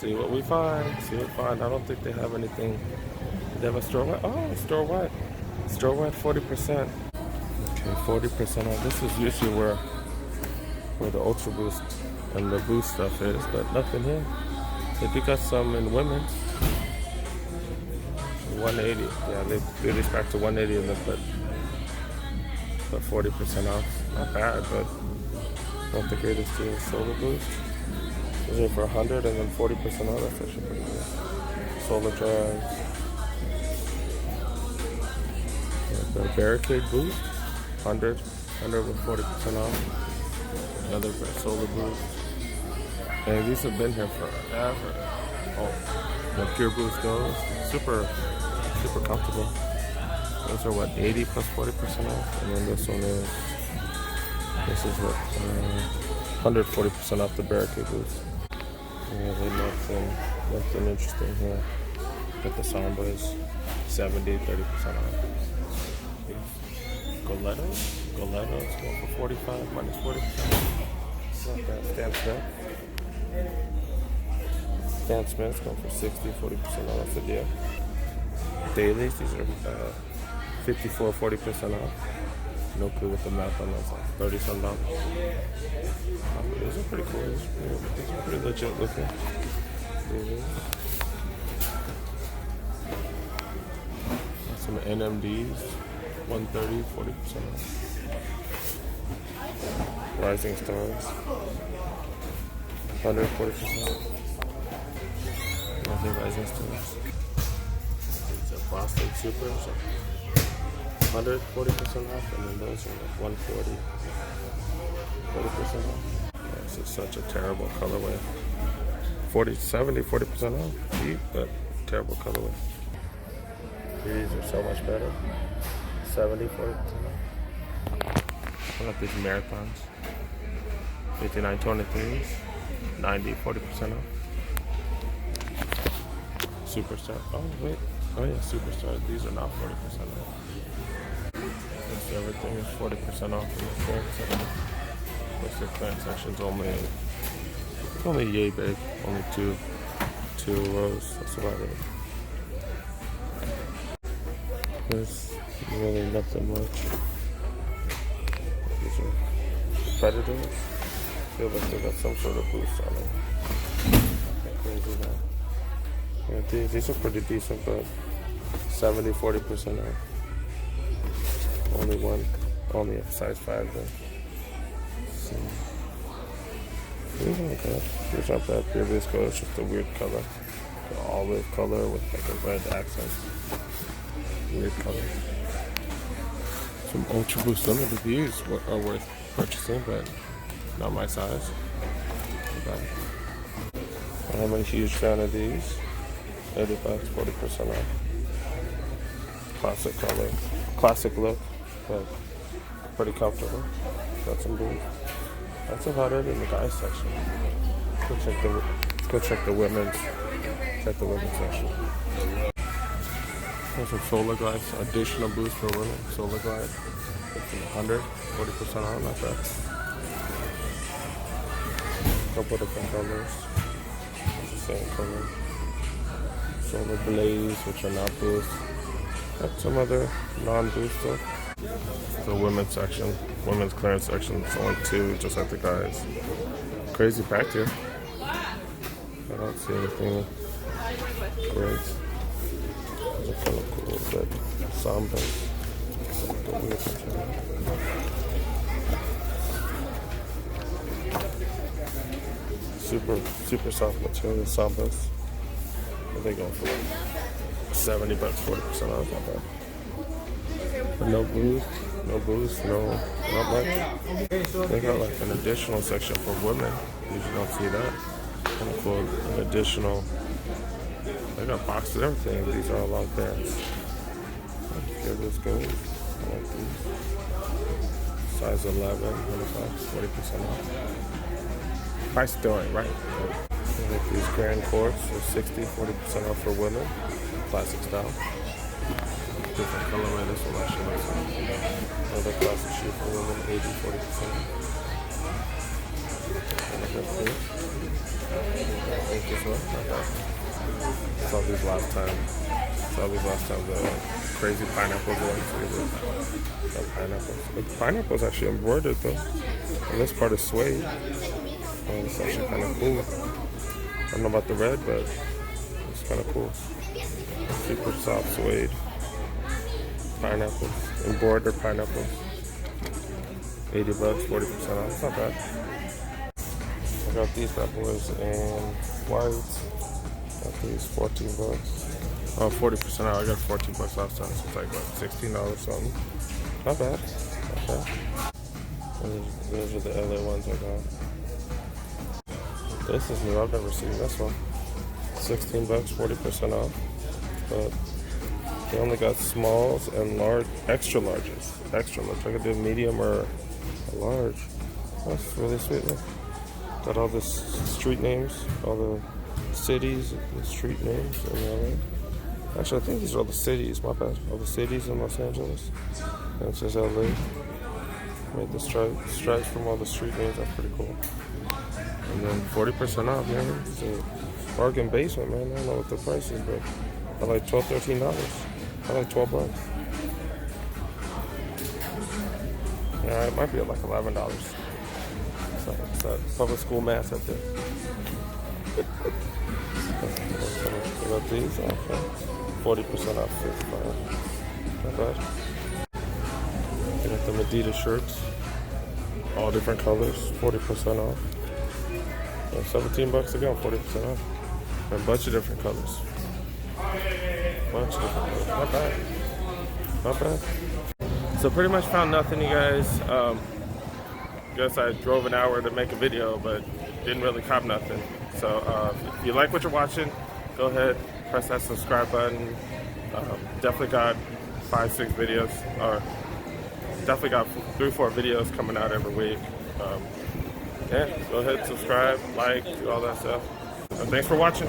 See what we find. See what we find. I don't think they have anything. They have a store wide. Oh, store wide. Store wide 40%. Okay, 40% off. This is usually where the Ultra Boost and the Boost stuff is, but nothing here. They do got some in women's. 180. Yeah, they do this back to 180 in them, but 40% off. Not bad, but not the greatest deal. Solar Boost. These are for 100 and then 40% off. That's actually pretty good. Solar Drive. The Barricade Boost. 100 with 40% off. Another Solar Boost. And these have been here forever. Oh, the Pure Boost goes. Super comfortable. Those are what, 80 plus 40% off? And then this is what, 140% off the Barricade Boost. Yeah, they nothing interesting here. Got the Sambas, 70, 30% off. Golettos going for 45 minus 40%. Not bad. Stan Smith's going for 60, 40% off. That's the deal. Dailies, these are 54, 40% off. No clue what the math on those are. 30 some dollars. These are pretty cool. These are pretty legit looking. Some NMDs, 130, 40% off. Rising Stars, 140% off. Nothing Rising Stars. These are Boston Supers, 140% off, and then those are like 140, 40% off. This is such a terrible colorway. 40% off, cheap, but terrible colorway. These are so much better. 70, 40% off. I like these marathons. 59.23s, 90, 40% off. Superstar. Oh wait. Oh yeah, Superstar. These are not 40% off. Yes, everything is 40% off in the clearance section. What's the clearance section's only yay big. Only two rows. That's about it. There's really nothing much. These are Predators. Feel like they got some sort of boost on them. Crazy now. Yeah, these are pretty decent, but 70, 40% off. Only a size 5 then. So, these aren't bad. These aren't bad. Previous color, it's just a weird color. The olive color with like a red accent. Weird color. Some Ultra Boost Limited. These are worth purchasing, but not my size. I'm a huge fan of these. 80 bucks, 40% off. Classic color, classic look, but pretty comfortable. Got some boots. That's about it in the guys section. Go check the women's. Check the women's section. There's some Solar Glides, additional boost for women. Solar Glide, 100, 40% off, not bad. Couple different colors. It's the same color. Solar Blaze, which are not boost. Got some other non-boost stuff. The women's section, women's clearance section. It's only 2, just like the guys. Crazy back here. I don't see anything great. Those are kind of cool, but Sambas. Super soft material Sambas. They go for like 70 bucks, 40% off, not bad. But no boost, not much. They got like an additional section for women. Usually don't see that. Kind of cool, an additional. They got boxes and everything. These are all long pants. Here this goes. I like these. Size 11, 25, 40% off. Price story, right? I like these Grand Courts for 60, 40% off for women. Classic style. Different colorway, this one actually looks like. Another classic shoe for women, 80, 40% off. think this one. Okay. Saw these last time. The crazy pineapples ones. The pineapples. The pineapple's actually embroidered though. And this part is suede. It's actually kind of cool. I don't know about the red, but it's kind of cool. Super soft suede. Pineapples. Embroidered pineapples. $80, 40% off. It's not bad. I got these bad boys in white. Got these $14. Oh, 40% off. I got $14 off, so it's like what, $16 something. Not bad. Not bad. Those are the LA ones I got. This is new. I've never seen this one. $16, 40% off. But they only got smalls and large, extra larges. Extra large. I could do medium or a large. That's really sweet. Look. Got all the street names, all the cities and street names in LA. Actually, I think these are all the cities. My bad. All the cities in Los Angeles. And it says LA. Made the stripes from all the street names. That's pretty cool. And then 40% off, man. It's a bargain basement, man. I don't know what the price is, but I like $12, $13. I like $12. Yeah, it might be at like $11. So it's that public school math right there. I got these. Okay. 40% off. 55. Not bad. I got the Adidas shirts. All different colors. 40% off. And $17 again, 40% off. And a bunch of different colors. Bunch of different colors. Not bad. Not bad. So pretty much found nothing, you guys. Guess I drove an hour to make a video, but didn't really cop nothing. So if you like what you're watching, go ahead, press that subscribe button. Definitely got 5-6 videos, or definitely got 3-4 videos coming out every week. Yeah, go ahead, subscribe, like, do all that stuff. Thanks for watching.